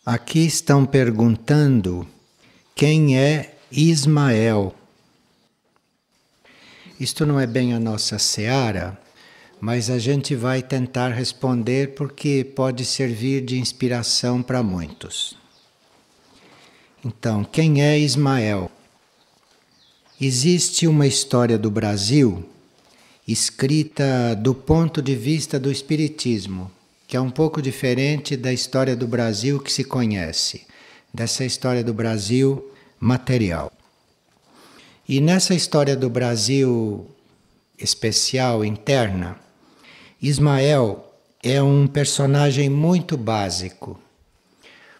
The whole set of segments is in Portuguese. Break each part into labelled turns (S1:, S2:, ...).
S1: Aqui estão perguntando quem é Ismael. Isto não é bem a nossa seara, mas a gente vai tentar responder porque pode servir de inspiração para muitos. Então, quem é Ismael? Existe uma história do Brasil escrita do ponto de vista do Espiritismo, que é um pouco diferente da história do Brasil que se conhece, dessa história do Brasil material. E nessa história do Brasil especial, interna, Ismael é um personagem muito básico,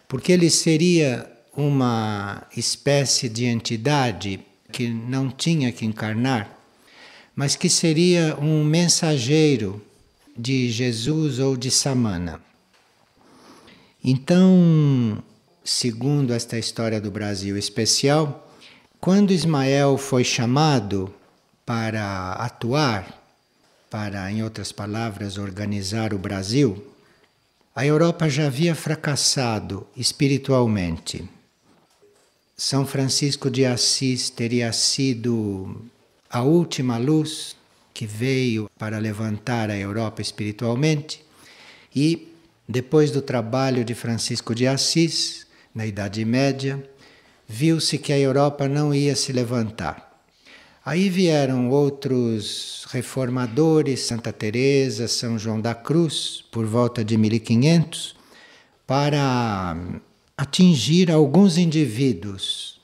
S1: porque ele seria uma espécie de entidade que não tinha que encarnar, mas que seria um mensageiro de Jesus ou de Samana. Então, segundo esta história do Brasil especial, quando Ismael foi chamado para atuar, para, em outras palavras, organizar o Brasil, a Europa já havia fracassado espiritualmente. São Francisco de Assis teria sido a última luz que veio para levantar a Europa espiritualmente, e depois do trabalho de Francisco de Assis, na Idade Média, viu-se que a Europa não ia se levantar. Aí vieram outros reformadores, Santa Teresa, São João da Cruz, por volta de 1500, para atingir alguns indivíduos,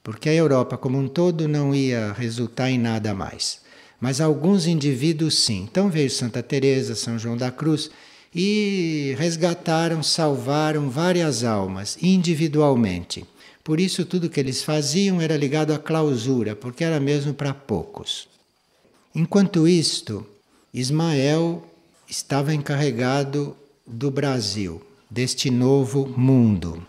S1: porque a Europa como um todo não ia resultar em nada mais. Mas alguns indivíduos sim. Então veio Santa Teresa, São João da Cruz e resgataram, salvaram várias almas individualmente. Por isso tudo que eles faziam era ligado à clausura, porque era mesmo para poucos. Enquanto isto, Ismael estava encarregado do Brasil, deste novo mundo.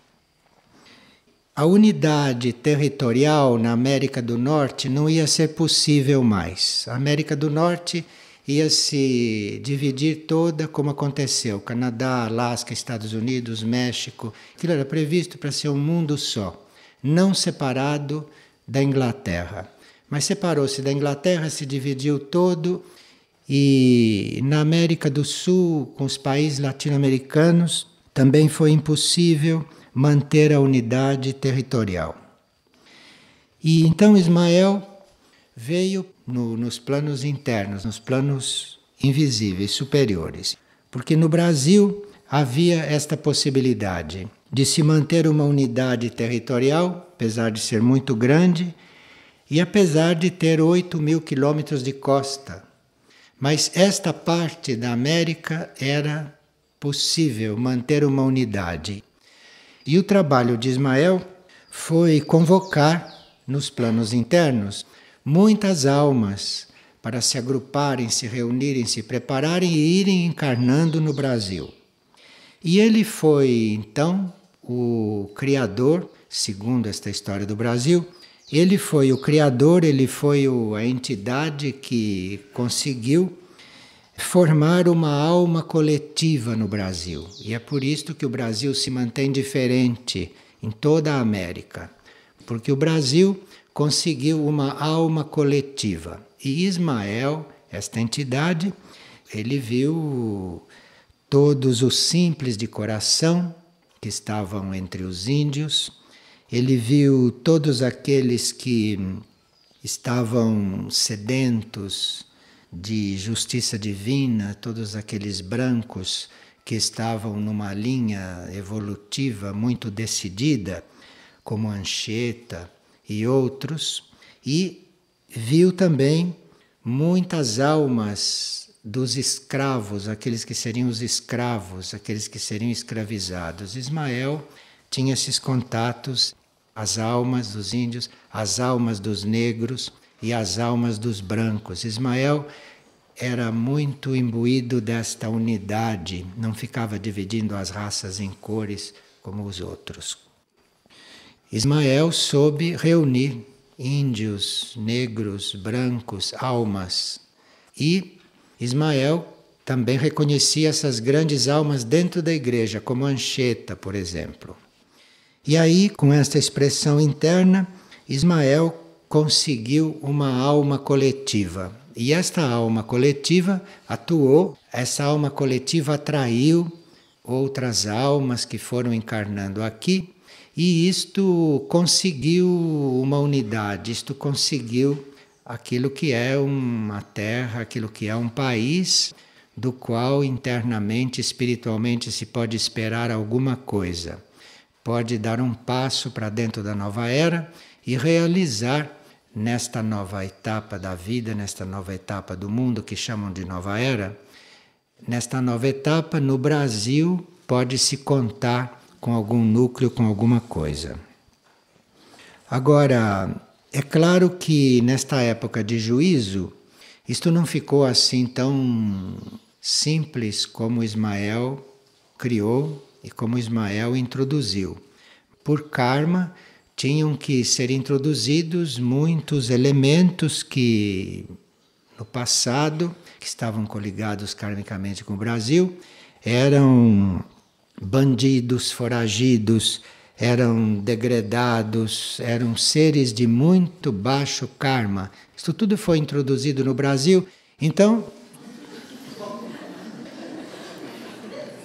S1: A unidade territorial na América do Norte não ia ser possível mais. A América do Norte ia se dividir toda como aconteceu. Canadá, Alasca, Estados Unidos, México. Aquilo era previsto para ser um mundo só, não separado da Inglaterra. Mas separou-se da Inglaterra, se dividiu todo, e na América do Sul, com os países latino-americanos, também foi impossível manter a unidade territorial. E então Ismael veio nos planos internos, nos planos invisíveis, superiores. Porque no Brasil havia esta possibilidade de se manter uma unidade territorial, apesar de ser muito grande, e apesar de ter 8.000 quilômetros de costa. Mas esta parte da América era possível manter uma unidade. E o trabalho de Ismael foi convocar, nos planos internos, muitas almas para se agruparem, se reunirem, se prepararem e irem encarnando no Brasil. E ele foi, então, o criador, segundo esta história do Brasil, ele foi o criador, ele foi a entidade que conseguiu formar uma alma coletiva no Brasil. E é por isso que o Brasil se mantém diferente em toda a América. Porque o Brasil conseguiu uma alma coletiva. E Ismael, esta entidade, ele viu todos os simples de coração que estavam entre os índios, ele viu todos aqueles que estavam sedentos de justiça divina, todos aqueles brancos que estavam numa linha evolutiva muito decidida, como Anchieta e outros, e viu também muitas almas dos escravos, aqueles que seriam os escravos, aqueles que seriam escravizados. Ismael tinha esses contatos, as almas dos índios, as almas dos negros e as almas dos brancos. Ismael era muito imbuído desta unidade, não ficava dividindo as raças em cores como os outros. Ismael soube reunir índios, negros, brancos, almas. E Ismael também reconhecia essas grandes almas dentro da igreja, como Anchieta, por exemplo. E aí, com esta expressão interna, Ismael conseguiu uma alma coletiva. E esta alma coletiva atuou, essa alma coletiva atraiu outras almas que foram encarnando aqui, e isto conseguiu uma unidade, isto conseguiu aquilo que é uma terra, aquilo que é um país, do qual internamente, espiritualmente se pode esperar alguma coisa. Pode dar um passo para dentro da nova era e realizar nesta nova etapa da vida, nesta nova etapa do mundo que chamam de nova era. Nesta nova etapa, no Brasil, pode-se contar com algum núcleo, com alguma coisa. Agora, é claro que nesta época de juízo, isto não ficou assim tão simples como Ismael criou e como Ismael introduziu. Por karma, tinham que ser introduzidos muitos elementos que no passado, que estavam coligados karmicamente com o Brasil, eram bandidos, foragidos, eram degradados, eram seres de muito baixo karma. Isso tudo foi introduzido no Brasil. Então,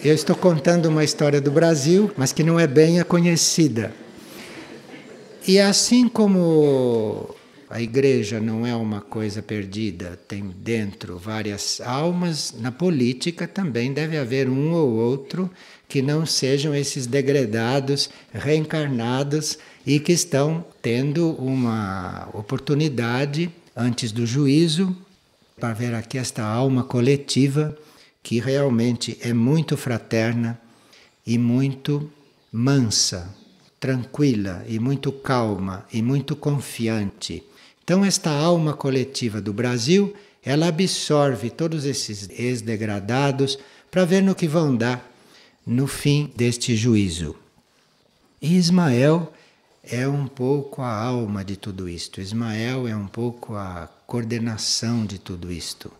S1: eu estou contando uma história do Brasil, mas que não é bem a conhecida. E assim como a igreja não é uma coisa perdida, tem dentro várias almas, na política também deve haver um ou outro que não sejam esses degradados, reencarnados e que estão tendo uma oportunidade antes do juízo para ver aqui esta alma coletiva que realmente é muito fraterna e muito mansa, tranquila e muito calma e muito confiante. Então esta alma coletiva do Brasil, ela absorve todos esses ex-degradados para ver no que vão dar no fim deste juízo. E Ismael é um pouco a alma de tudo isto. Ismael é um pouco a coordenação de tudo isto.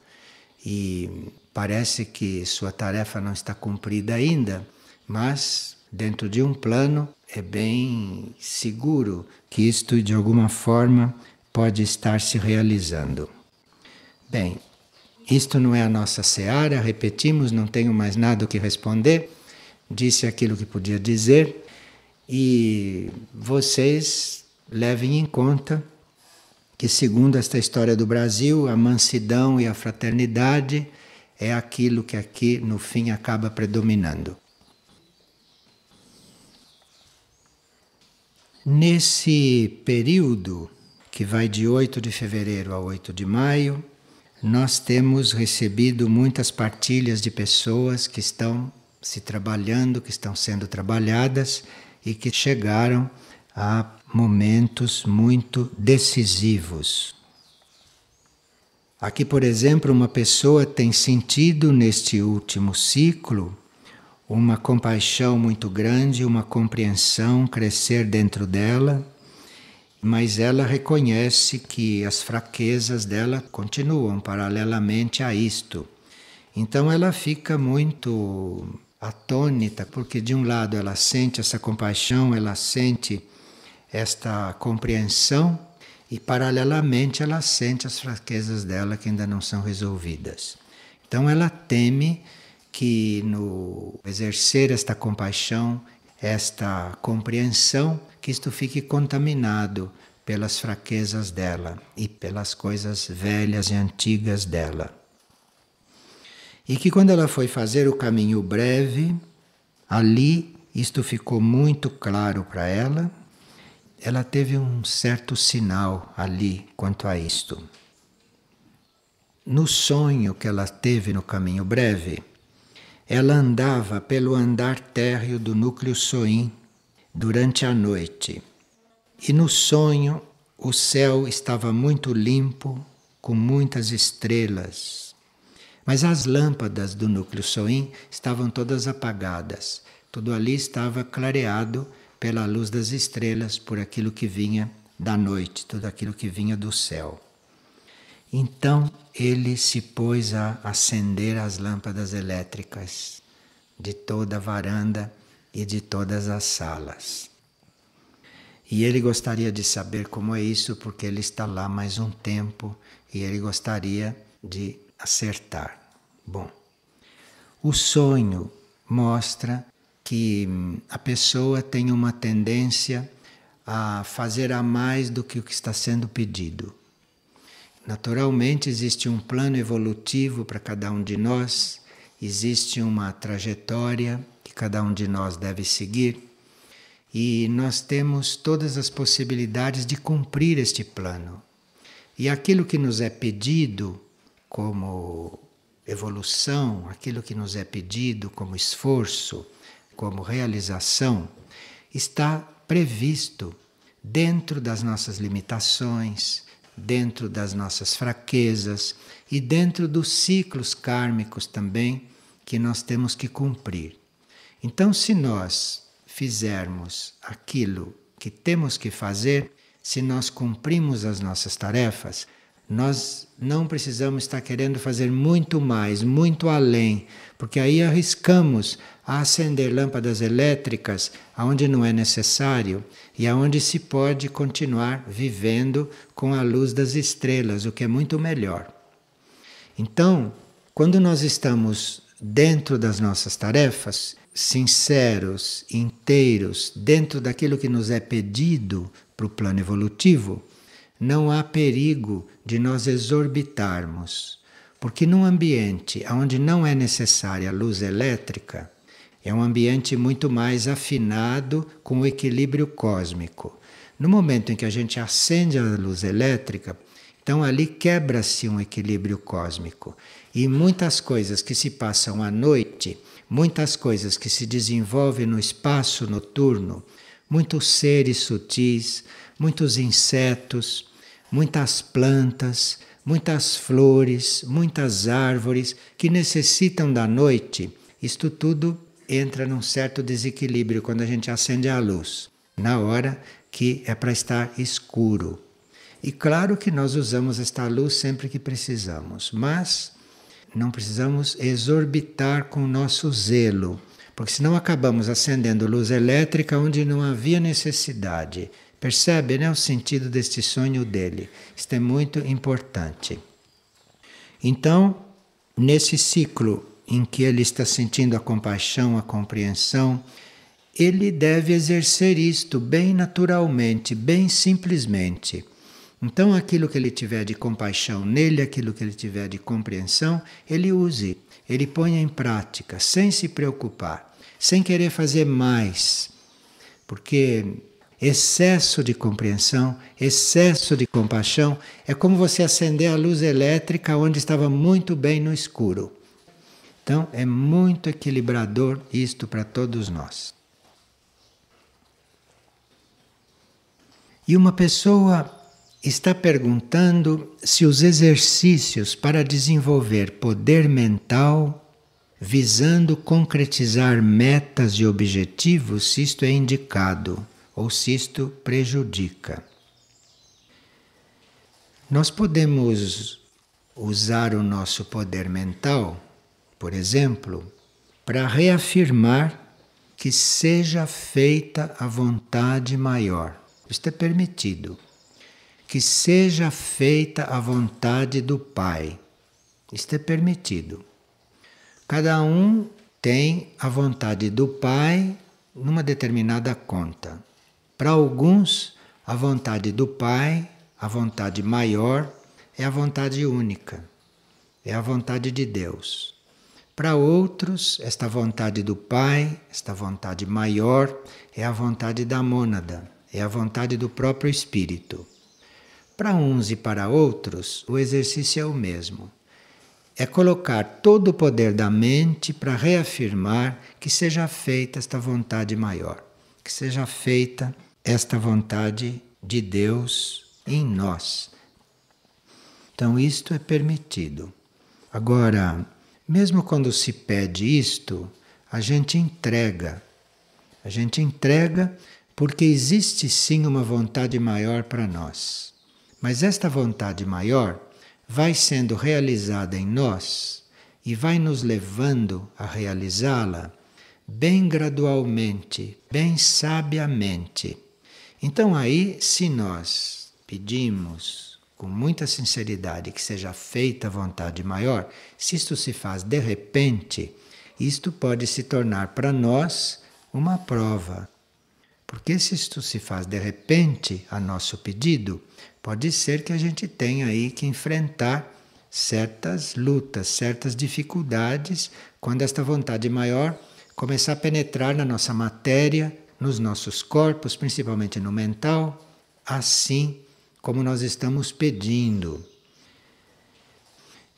S1: E parece que sua tarefa não está cumprida ainda, mas dentro de um plano é bem seguro que isto de alguma forma pode estar se realizando. Bem, isto não é a nossa seara, repetimos, não tenho mais nada o que responder, disse aquilo que podia dizer e vocês levem em conta que, segundo esta história do Brasil, a mansidão e a fraternidade é aquilo que aqui no fim acaba predominando. Nesse período, que vai de 8 de fevereiro a 8 de maio, nós temos recebido muitas partilhas de pessoas que estão se trabalhando, que estão sendo trabalhadas e que chegaram a momentos muito decisivos. Aqui, por exemplo, uma pessoa tem sentido neste último ciclo uma compaixão muito grande, uma compreensão crescer dentro dela, mas ela reconhece que as fraquezas dela continuam paralelamente a isto. Então ela fica muito atônita, porque de um lado ela sente essa compaixão, ela sente esta compreensão e paralelamente ela sente as fraquezas dela que ainda não são resolvidas. Então ela teme que no exercer esta compaixão, esta compreensão, que isto fique contaminado pelas fraquezas dela e pelas coisas velhas e antigas dela. E que quando ela foi fazer o caminho breve, ali isto ficou muito claro para ela. Ela teve um certo sinal ali quanto a isto. No sonho que ela teve no caminho breve, ela andava pelo andar térreo do núcleo Soim durante a noite. E no sonho o céu estava muito limpo, com muitas estrelas. Mas as lâmpadas do núcleo Soim estavam todas apagadas. Tudo ali estava clareado pela luz das estrelas, por aquilo que vinha da noite, tudo aquilo que vinha do céu. Então ele se pôs a acender as lâmpadas elétricas de toda a varanda e de todas as salas. E ele gostaria de saber como é isso, porque ele está lá mais um tempo e ele gostaria de acertar. Bom, o sonho mostra que a pessoa tem uma tendência a fazer a mais do que o que está sendo pedido. Naturalmente, existe um plano evolutivo para cada um de nós, existe uma trajetória que cada um de nós deve seguir e nós temos todas as possibilidades de cumprir este plano. E aquilo que nos é pedido como evolução, aquilo que nos é pedido como esforço, como realização, está previsto dentro das nossas limitações, dentro das nossas fraquezas e dentro dos ciclos kármicos também que nós temos que cumprir. Então, se nós fizermos aquilo que temos que fazer, se nós cumprimos as nossas tarefas, nós não precisamos estar querendo fazer muito mais, muito além, porque aí arriscamos a acender lâmpadas elétricas aonde não é necessário e aonde se pode continuar vivendo com a luz das estrelas, o que é muito melhor. Então, quando nós estamos dentro das nossas tarefas, sinceros, inteiros, dentro daquilo que nos é pedido para o plano evolutivo, não há perigo de nós exorbitarmos, porque num ambiente onde não é necessária a luz elétrica, é um ambiente muito mais afinado com o equilíbrio cósmico. No momento em que a gente acende a luz elétrica, então ali quebra-se um equilíbrio cósmico. E muitas coisas que se passam à noite, muitas coisas que se desenvolvem no espaço noturno, muitos seres sutis, muitos insetos, muitas plantas, muitas flores, muitas árvores que necessitam da noite, isto tudo entra num certo desequilíbrio quando a gente acende a luz, na hora que é para estar escuro. E claro que nós usamos esta luz sempre que precisamos, mas não precisamos exorbitar com o nosso zelo, porque senão acabamos acendendo luz elétrica onde não havia necessidade. Percebe, né, o sentido deste sonho dele? Isto é muito importante. Então, nesse ciclo em que ele está sentindo a compaixão, a compreensão, ele deve exercer isto bem naturalmente, bem simplesmente. Então, aquilo que ele tiver de compaixão nele, aquilo que ele tiver de compreensão, ele use, ele ponha em prática, sem se preocupar, sem querer fazer mais, porque excesso de compreensão, excesso de compaixão é como você acender a luz elétrica onde estava muito bem no escuro. Então, é muito equilibrador isto para todos nós. E uma pessoa está perguntando se os exercícios para desenvolver poder mental, visando concretizar metas e objetivos, se isto é indicado ou se isto prejudica. Nós podemos usar o nosso poder mental, por exemplo, para reafirmar que seja feita a vontade maior. Isto é permitido. Que seja feita a vontade do Pai. Isto é permitido. Cada um tem a vontade do Pai numa determinada conta. Para alguns, a vontade do Pai, a vontade maior, é a vontade única. É a vontade de Deus. Para outros, esta vontade do Pai, esta vontade maior, é a vontade da mônada, é a vontade do próprio Espírito. Para uns e para outros, o exercício é o mesmo. É colocar todo o poder da mente para reafirmar que seja feita esta vontade maior, que seja feita esta vontade de Deus em nós. Então, isto é permitido. Agora, mesmo quando se pede isto, a gente entrega. A gente entrega porque existe sim uma vontade maior para nós. Mas esta vontade maior vai sendo realizada em nós e vai nos levando a realizá-la bem gradualmente, bem sabiamente. Então aí, se nós pedimos com muita sinceridade que seja feita a vontade maior, se isto se faz de repente, isto pode se tornar para nós uma prova. Porque se isto se faz de repente a nosso pedido, pode ser que a gente tenha aí que enfrentar certas lutas, certas dificuldades, quando esta vontade maior começar a penetrar na nossa matéria, nos nossos corpos, principalmente no mental, assim como nós estamos pedindo.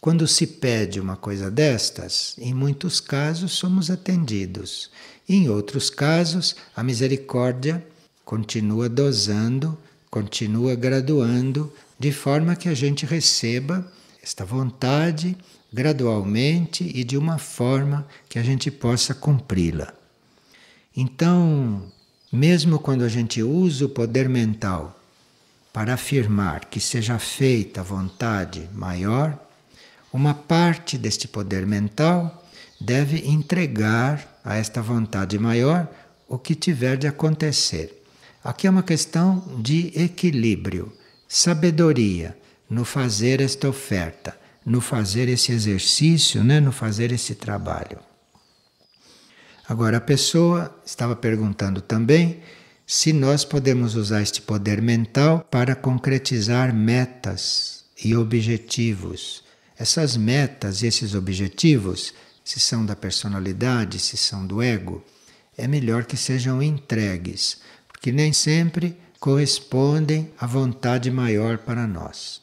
S1: Quando se pede uma coisa destas, em muitos casos somos atendidos. Em outros casos, a misericórdia continua dosando, continua graduando, de forma que a gente receba esta vontade gradualmente e de uma forma que a gente possa cumpri-la. Então, mesmo quando a gente usa o poder mental para afirmar que seja feita a vontade maior, uma parte deste poder mental deve entregar a esta vontade maior o que tiver de acontecer. Aqui é uma questão de equilíbrio, sabedoria no fazer esta oferta, no fazer esse exercício, no fazer esse trabalho. Agora, a pessoa estava perguntando também se nós podemos usar este poder mental para concretizar metas e objetivos. Essas metas e esses objetivos, se são da personalidade, se são do ego, é melhor que sejam entregues, porque nem sempre correspondem à vontade maior para nós.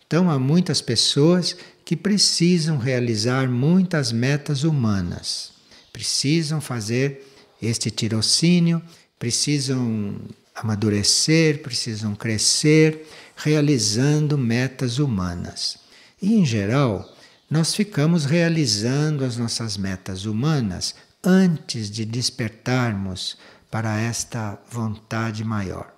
S1: Então, há muitas pessoas que precisam realizar muitas metas humanas, precisam fazer este tirocínio, precisam amadurecer, precisam crescer, realizando metas humanas. E, em geral, nós ficamos realizando as nossas metas humanas antes de despertarmos para esta vontade maior.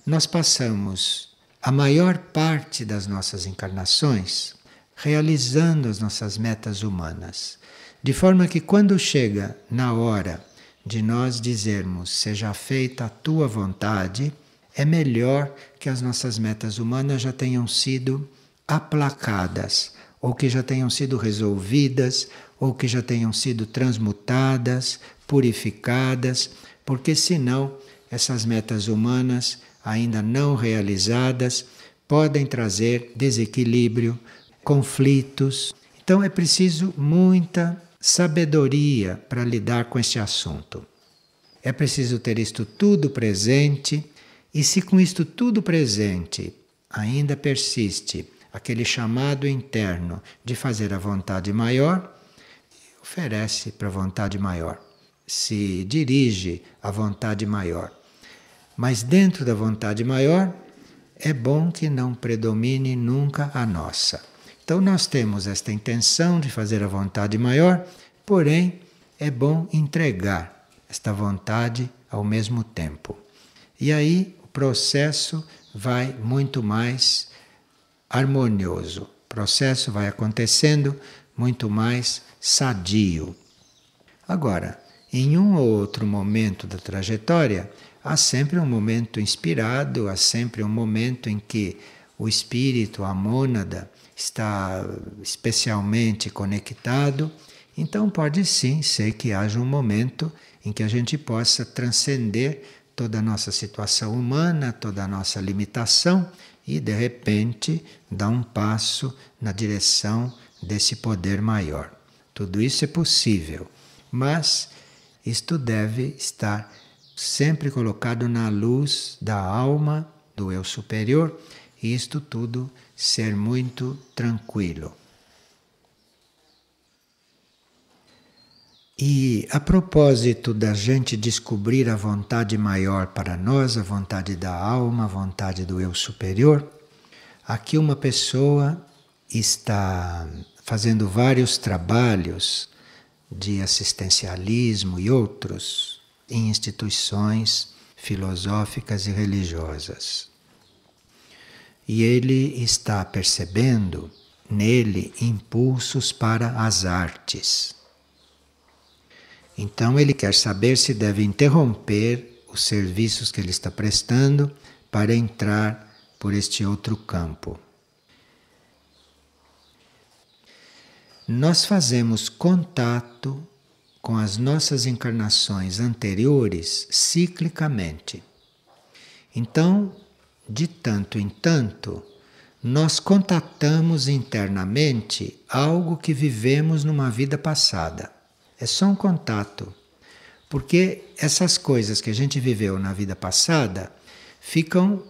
S1: Nós passamos a maior parte das nossas encarnações realizando as nossas metas humanas, de forma que quando chega na hora de nós dizermos seja feita a tua vontade, é melhor que as nossas metas humanas já tenham sido aplacadas, ou que já tenham sido resolvidas, ou que já tenham sido transmutadas, purificadas, porque senão essas metas humanas ainda não realizadas podem trazer desequilíbrio, conflitos. Então é preciso muita sabedoria para lidar com este assunto. É preciso ter isto tudo presente, e se com isto tudo presente ainda persiste aquele chamado interno de fazer a vontade maior, oferece para a vontade maior, se dirige à vontade maior. Mas dentro da vontade maior, é bom que não predomine nunca a nossa. Então nós temos esta intenção de fazer a vontade maior, porém é bom entregar esta vontade ao mesmo tempo. E aí o processo vai muito mais harmonioso. O processo vai acontecendo muito mais sadio. Agora, em um ou outro momento da trajetória, há sempre um momento inspirado, há sempre um momento em que o espírito, a mônada, está especialmente conectado. Então pode sim ser que haja um momento em que a gente possa transcender toda a nossa situação humana, toda a nossa limitação e de repente dar um passo na direção desse poder maior. Tudo isso é possível, mas isto deve estar sempre colocado na luz da alma, do eu superior, e isto tudo ser muito tranquilo. E a propósito da gente descobrir a vontade maior para nós, a vontade da alma, a vontade do eu superior, aqui uma pessoa está fazendo vários trabalhos de assistencialismo e outros em instituições filosóficas e religiosas. E ele está percebendo nele impulsos para as artes. Então ele quer saber se deve interromper os serviços que ele está prestando para entrar por este outro campo. Nós fazemos contato com as nossas encarnações anteriores ciclicamente. Então, de tanto em tanto, nós contatamos internamente algo que vivemos numa vida passada. É só um contato, porque essas coisas que a gente viveu na vida passada ficam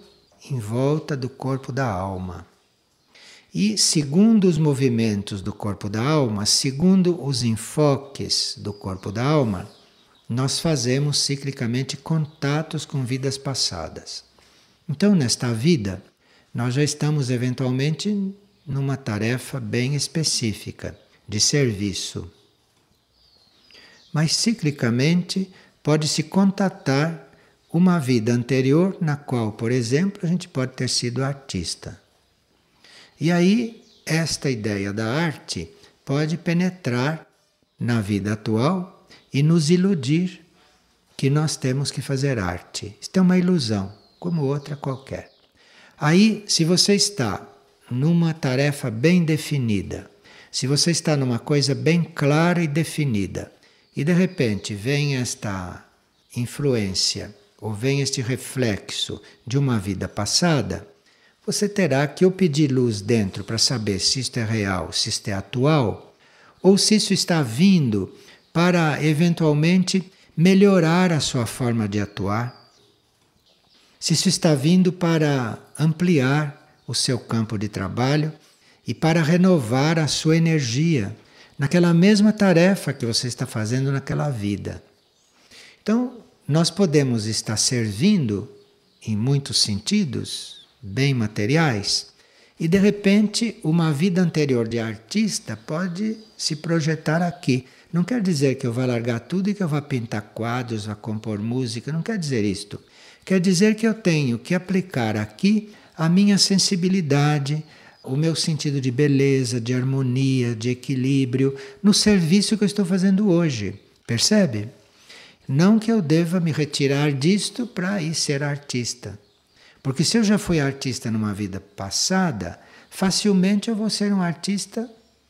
S1: em volta do corpo da alma. E segundo os movimentos do corpo da alma, segundo os enfoques do corpo da alma, nós fazemos ciclicamente contatos com vidas passadas. Então, nesta vida, nós já estamos eventualmente numa tarefa bem específica de serviço. Mas ciclicamente pode-se contatar uma vida anterior na qual, por exemplo, a gente pode ter sido artista. E aí, esta ideia da arte pode penetrar na vida atual e nos iludir que nós temos que fazer arte. Isto é uma ilusão, como outra qualquer. Aí, se você está numa tarefa bem definida, se você está numa coisa bem clara e definida, e de repente vem esta influência, ou vem este reflexo de uma vida passada, você terá que ou pedir luz dentro para saber se isto é real, se isto é atual, ou se isso está vindo para eventualmente melhorar a sua forma de atuar, se isso está vindo para ampliar o seu campo de trabalho e para renovar a sua energia naquela mesma tarefa que você está fazendo naquela vida. Então, nós podemos estar servindo, em muitos sentidos, bem materiais, e de repente uma vida anterior de artista pode se projetar aqui. Não quer dizer que eu vá largar tudo e que eu vá pintar quadros, vá compor música, não quer dizer isto. Quer dizer que eu tenho que aplicar aqui a minha sensibilidade, o meu sentido de beleza, de harmonia, de equilíbrio, no serviço que eu estou fazendo hoje. Percebe? Não que eu deva me retirar disto para ir ser artista. Porque se eu já fui artista numa vida passada, facilmente eu vou ser um artista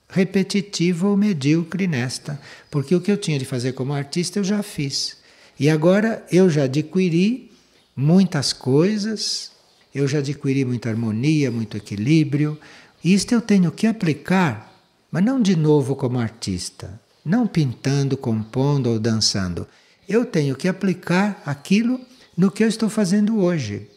S1: repetitivo ou medíocre nesta. Porque o que eu tinha de fazer como artista eu já fiz. E agora eu já adquiri muitas coisas, eu já adquiri muita harmonia, muito equilíbrio. E isto eu tenho que aplicar, mas não de novo como artista. Não pintando, compondo ou dançando. Eu tenho que aplicar aquilo no que eu estou fazendo hoje.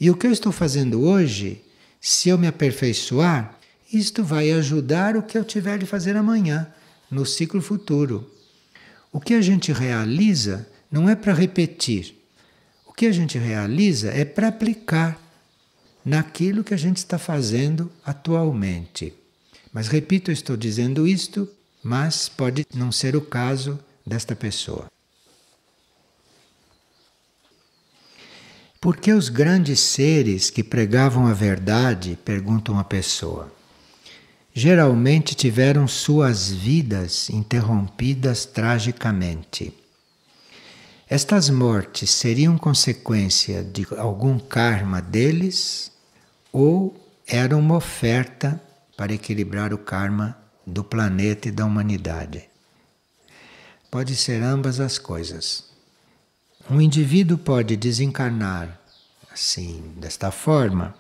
S1: E o que eu estou fazendo hoje, se eu me aperfeiçoar, isto vai ajudar o que eu tiver de fazer amanhã, no ciclo futuro. O que a gente realiza não é para repetir. O que a gente realiza é para aplicar naquilo que a gente está fazendo atualmente. Mas repito, eu estou dizendo isto, mas pode não ser o caso desta pessoa. Por que os grandes seres que pregavam a verdade, pergunta uma pessoa, geralmente tiveram suas vidas interrompidas tragicamente? Estas mortes seriam consequência de algum karma deles ou eram uma oferta para equilibrar o karma do planeta e da humanidade? Pode ser ambas as coisas. Um indivíduo pode desencarnar assim, desta forma,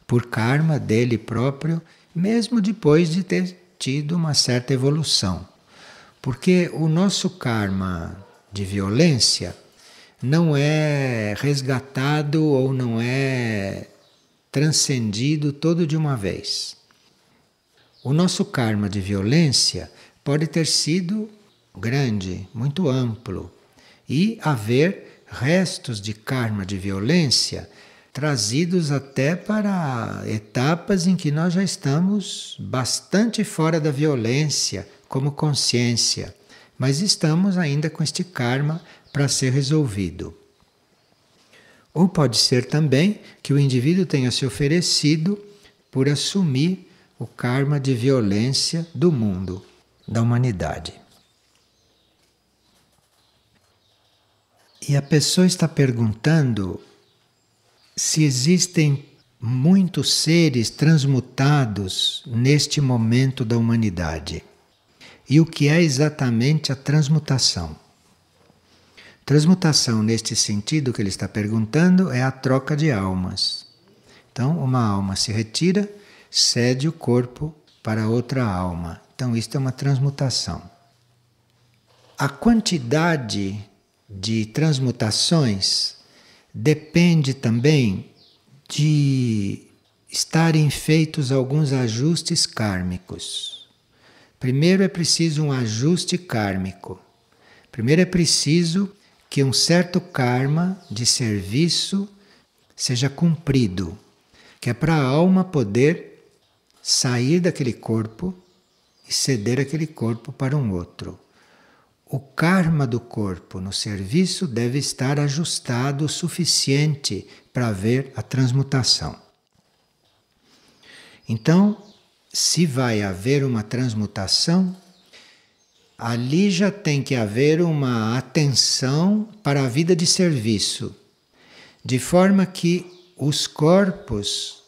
S1: por karma dele próprio, mesmo depois de ter tido uma certa evolução. Porque o nosso karma de violência não é resgatado ou não é transcendido todo de uma vez. O nosso karma de violência pode ter sido grande, muito amplo, e haver restos de karma de violência trazidos até para etapas em que nós já estamos bastante fora da violência como consciência, mas estamos ainda com este karma para ser resolvido. Ou pode ser também que o indivíduo tenha se oferecido por assumir o karma de violência do mundo, da humanidade. E a pessoa está perguntando se existem muitos seres transmutados neste momento da humanidade. E o que é exatamente a transmutação? Transmutação, neste sentido que ele está perguntando, é a troca de almas. Então, uma alma se retira, cede o corpo para outra alma. Então, isto é uma transmutação. A quantidade de transmutações depende também de estarem feitos alguns ajustes kármicos. Primeiro é preciso um ajuste kármico. Primeiro é preciso que um certo karma de serviço seja cumprido, que é para a alma poder sair daquele corpo e ceder aquele corpo para um outro. O karma do corpo no serviço deve estar ajustado o suficiente para haver a transmutação. Então, se vai haver uma transmutação, ali já tem que haver uma atenção para a vida de serviço, de forma que os corpos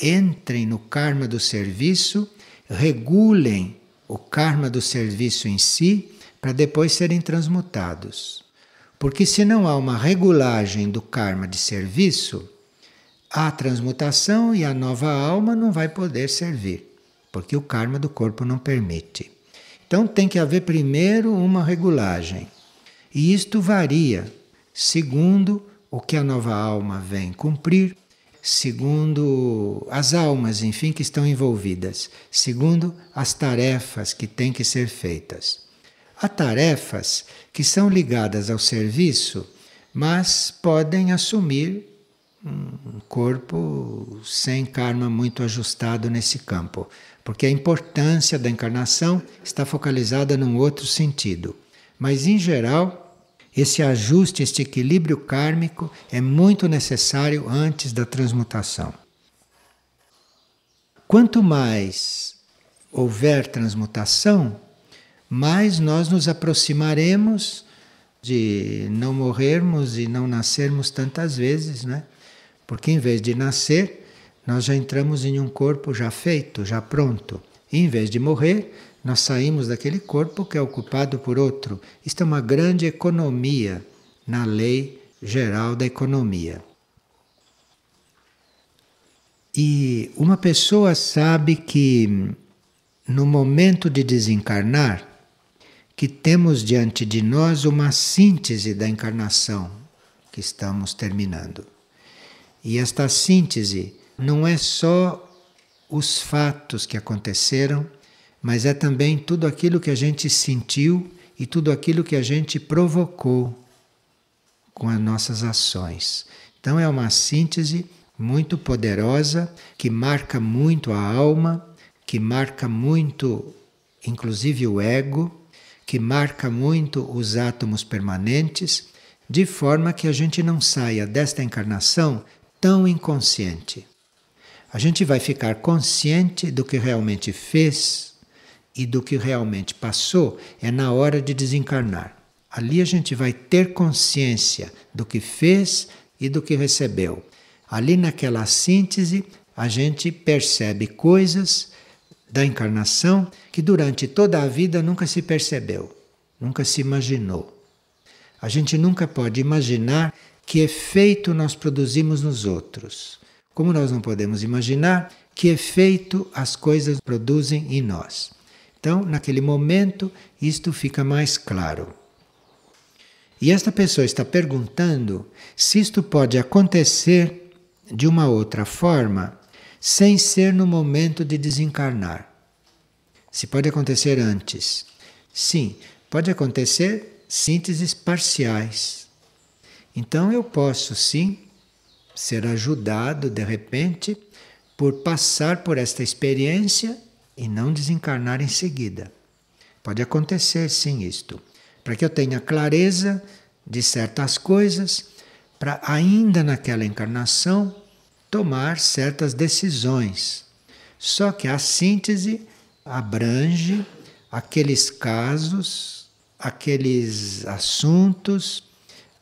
S1: entrem no karma do serviço, regulem o karma do serviço em si, para depois serem transmutados. Porque se não há uma regulagem do karma de serviço, a transmutação e a nova alma não vai poder servir, porque o karma do corpo não permite. Então tem que haver primeiro uma regulagem. E isto varia segundo o que a nova alma vem cumprir, segundo as almas, enfim, que estão envolvidas, segundo as tarefas que têm que ser feitas. Há tarefas que são ligadas ao serviço, mas podem assumir um corpo sem karma muito ajustado nesse campo, porque a importância da encarnação está focalizada num outro sentido. Mas, em geral, esse ajuste, este equilíbrio kármico é muito necessário antes da transmutação. Quanto mais houver transmutação, mais nós nos aproximaremos de não morrermos e não nascermos tantas vezes, né? Porque em vez de nascer, nós já entramos em um corpo já feito, já pronto. E em vez de morrer, nós saímos daquele corpo que é ocupado por outro. Isto é uma grande economia na lei geral da economia. E uma pessoa sabe que no momento de desencarnar, que temos diante de nós uma síntese da encarnação que estamos terminando. E esta síntese não é só os fatos que aconteceram, mas é também tudo aquilo que a gente sentiu e tudo aquilo que a gente provocou com as nossas ações. Então é uma síntese muito poderosa, que marca muito a alma, que marca muito, inclusive, o ego, que marca muito os átomos permanentes, de forma que a gente não saia desta encarnação tão inconsciente. A gente vai ficar consciente do que realmente fez e do que realmente passou é na hora de desencarnar. Ali a gente vai ter consciência do que fez e do que recebeu. Ali naquela síntese a gente percebe coisas da encarnação que durante toda a vida nunca se percebeu, nunca se imaginou. A gente nunca pode imaginar que efeito nós produzimos nos outros. Como nós não podemos imaginar que efeito as coisas produzem em nós. Então, naquele momento, isto fica mais claro. E esta pessoa está perguntando se isto pode acontecer de uma outra forma, sem ser no momento de desencarnar. Se pode acontecer antes. Sim, pode acontecer sínteses parciais. Então eu posso sim ser ajudado de repente por passar por esta experiência e não desencarnar em seguida. Pode acontecer sim isto, para que eu tenha clareza de certas coisas, para ainda naquela encarnação tomar certas decisões. Só que a síntese abrange aqueles casos, aqueles assuntos,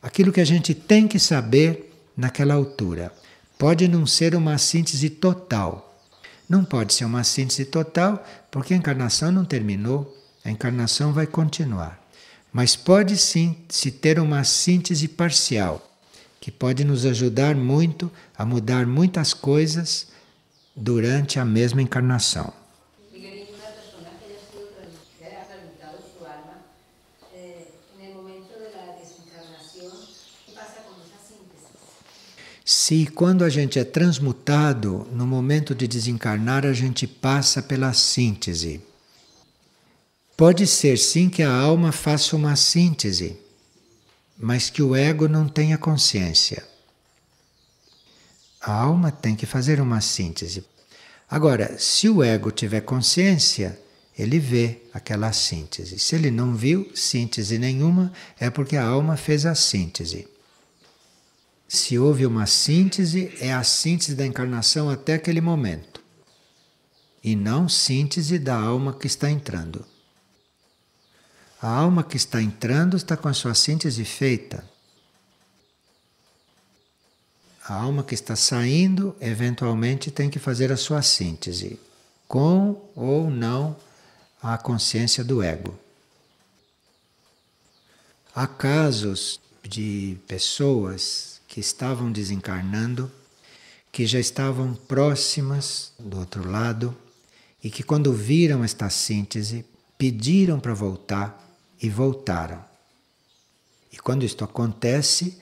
S1: aquilo que a gente tem que saber naquela altura. Pode não ser uma síntese total. Não pode ser uma síntese total porque a encarnação não terminou, a encarnação vai continuar. Mas pode sim se ter uma síntese parcial, que pode nos ajudar muito a mudar muitas coisas durante a mesma encarnação. Se quando a gente é transmutado, no momento de desencarnar, a gente passa pela síntese. Pode ser sim que a alma faça uma síntese, mas que o ego não tenha consciência. A alma tem que fazer uma síntese. Agora, se o ego tiver consciência, ele vê aquela síntese. Se ele não viu síntese nenhuma, é porque a alma fez a síntese. Se houve uma síntese, é a síntese da encarnação até aquele momento. E não síntese da alma que está entrando. A alma que está entrando está com a sua síntese feita. A alma que está saindo, eventualmente, tem que fazer a sua síntese, com ou não a consciência do ego. Há casos de pessoas que estavam desencarnando, que já estavam próximas do outro lado e que, quando viram esta síntese, pediram para voltar e voltaram. E quando isto acontece,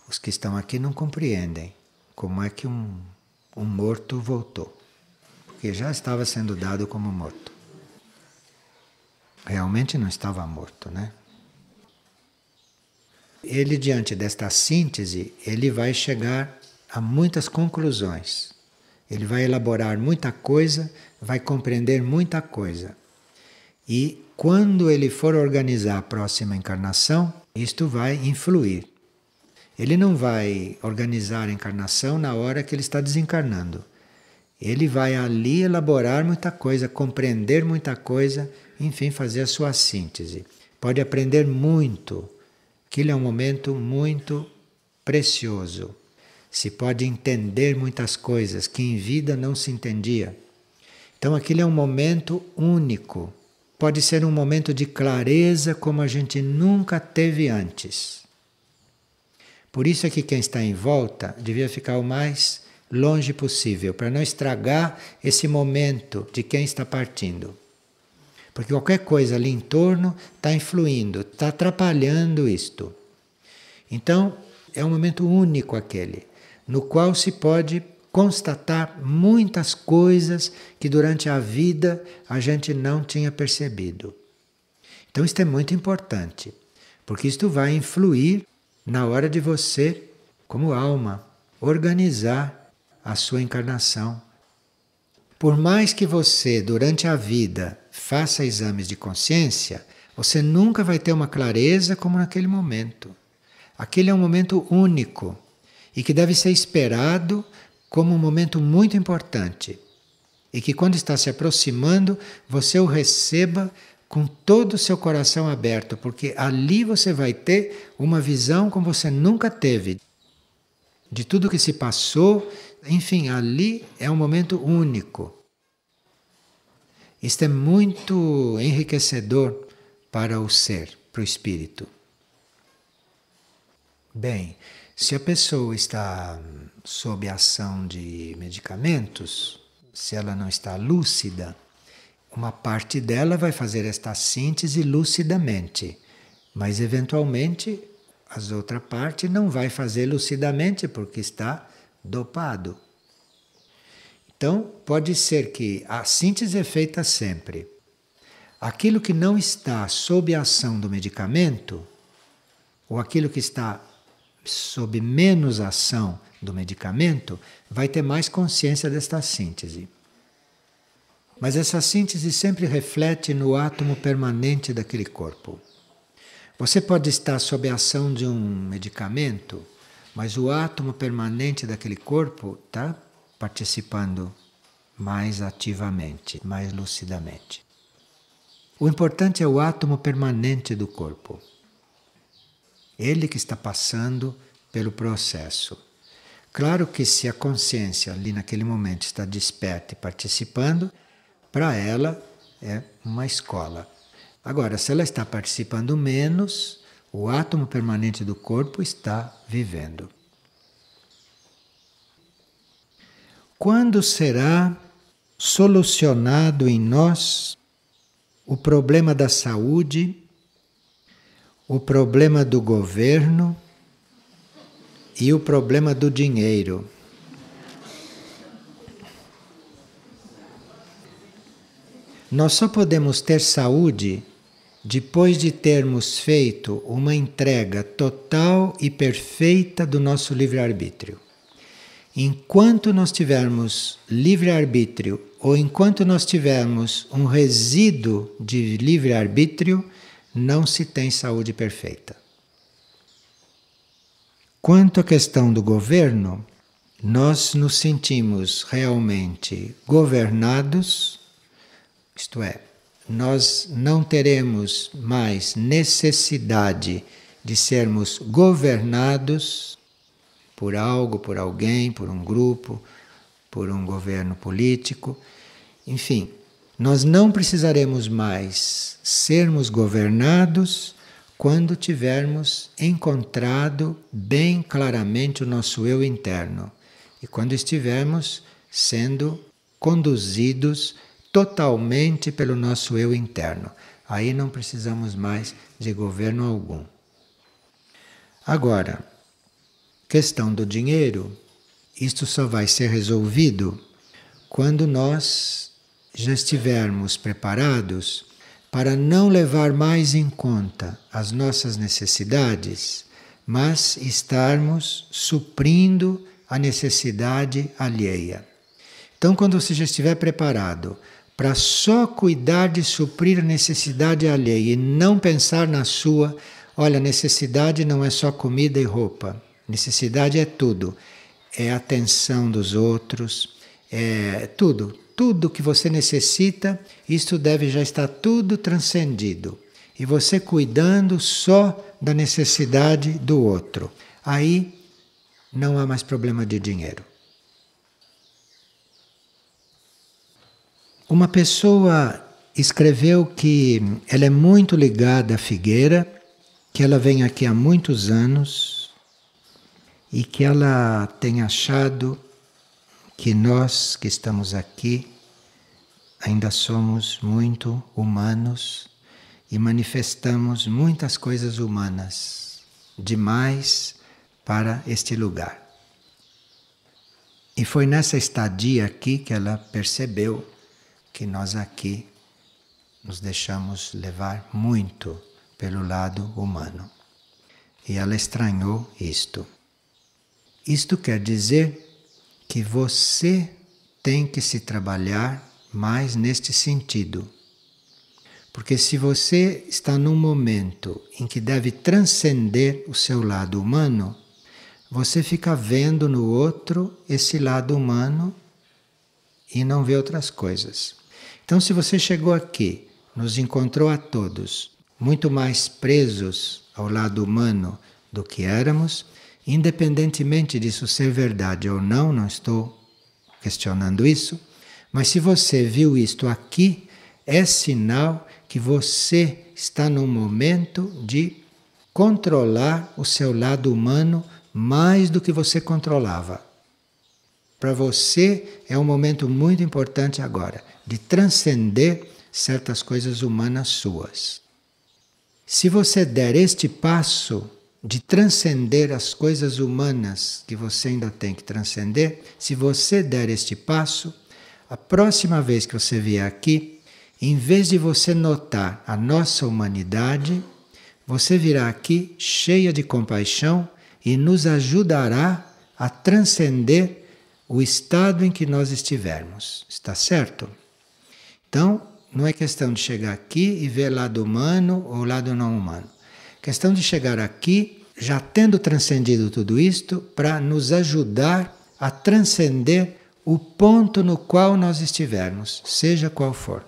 S1: os que estão aqui não compreendem como é que um morto voltou, porque já estava sendo dado como morto. Realmente não estava morto, né? Ele, diante desta síntese, ele vai chegar a muitas conclusões. Ele vai elaborar muita coisa, vai compreender muita coisa. E quando ele for organizar a próxima encarnação, isto vai influir. Ele não vai organizar a encarnação na hora que ele está desencarnando. Ele vai ali elaborar muita coisa, compreender muita coisa, enfim, fazer a sua síntese. Pode aprender muito. Aquilo é um momento muito precioso. Se pode entender muitas coisas que em vida não se entendia. Então aquilo é um momento único. Pode ser um momento de clareza como a gente nunca teve antes. Por isso é que quem está em volta devia ficar o mais longe possível, para não estragar esse momento de quem está partindo. Porque qualquer coisa ali em torno está influindo, está atrapalhando isto. Então, é um momento único aquele, no qual se pode constatar muitas coisas que durante a vida a gente não tinha percebido. Então, isto é muito importante, porque isto vai influir na hora de você, como alma, organizar a sua encarnação. Por mais que você, durante a vida, faça exames de consciência, você nunca vai ter uma clareza como naquele momento. Aquele é um momento único e que deve ser esperado como um momento muito importante. E que, quando está se aproximando, você o receba com todo o seu coração aberto, porque ali você vai ter uma visão como você nunca teve de tudo que se passou. Enfim, ali é um momento único. Isto é muito enriquecedor para o ser, para o espírito. Bem, se a pessoa está sob a ação de medicamentos, se ela não está lúcida, uma parte dela vai fazer esta síntese lucidamente, mas eventualmente a outra parte não vai fazer lucidamente porque está dopado. Então, pode ser que a síntese é feita sempre. Aquilo que não está sob a ação do medicamento, ou aquilo que está sob menos ação do medicamento, vai ter mais consciência desta síntese. Mas essa síntese sempre reflete no átomo permanente daquele corpo. Você pode estar sob a ação de um medicamento, mas o átomo permanente daquele corpo está participando mais ativamente, mais lucidamente. O importante é o átomo permanente do corpo. Ele que está passando pelo processo. Claro que se a consciência ali naquele momento está desperta e participando, para ela é uma escola. Agora, se ela está participando menos, o átomo permanente do corpo está vivendo. Quando será solucionado em nós o problema da saúde, o problema do governo e o problema do dinheiro? Nós só podemos ter saúde depois de termos feito uma entrega total e perfeita do nosso livre-arbítrio. Enquanto nós tivermos livre-arbítrio ou enquanto nós tivermos um resíduo de livre-arbítrio, não se tem saúde perfeita. Quanto à questão do governo, nós nos sentimos realmente governados, isto é, nós não teremos mais necessidade de sermos governados por algo, por alguém, por um grupo, por um governo político. Enfim, nós não precisaremos mais sermos governados quando tivermos encontrado bem claramente o nosso eu interno e quando estivermos sendo conduzidos totalmente pelo nosso eu interno. Aí não precisamos mais de governo algum. Agora, questão do dinheiro, isto só vai ser resolvido quando nós já estivermos preparados para não levar mais em conta as nossas necessidades, mas estarmos suprindo a necessidade alheia. Então, quando você já estiver preparado para só cuidar de suprir a necessidade alheia e não pensar na sua, olha, necessidade não é só comida e roupa, necessidade é tudo, é a atenção dos outros, é tudo. Tudo que você necessita, isto deve já estar tudo transcendido. E você cuidando só da necessidade do outro. Aí não há mais problema de dinheiro. Uma pessoa escreveu que ela é muito ligada à figueira, que ela vem aqui há muitos anos e que ela tem achado que nós que estamos aqui ainda somos muito humanos e manifestamos muitas coisas humanas demais para este lugar. E foi nessa estadia aqui que ela percebeu que nós aqui nos deixamos levar muito pelo lado humano. E ela estranhou isto. Isto quer dizer que você tem que se trabalhar mais neste sentido. Porque se você está num momento em que deve transcender o seu lado humano, você fica vendo no outro esse lado humano e não vê outras coisas. Então, se você chegou aqui, nos encontrou a todos muito mais presos ao lado humano do que éramos, independentemente disso ser verdade ou não, não estou questionando isso, mas se você viu isto aqui, é sinal que você está num momento de controlar o seu lado humano mais do que você controlava. Para você é um momento muito importante agora, de transcender certas coisas humanas suas. Se você der este passo de transcender as coisas humanas que você ainda tem que transcender, se você der este passo, a próxima vez que você vier aqui, em vez de você notar a nossa humanidade, você virá aqui cheia de compaixão e nos ajudará a transcender o estado em que nós estivermos. Está certo? Então, não é questão de chegar aqui e ver lado humano ou lado não humano. Questão de chegar aqui, já tendo transcendido tudo isto, para nos ajudar a transcender o ponto no qual nós estivermos, seja qual for.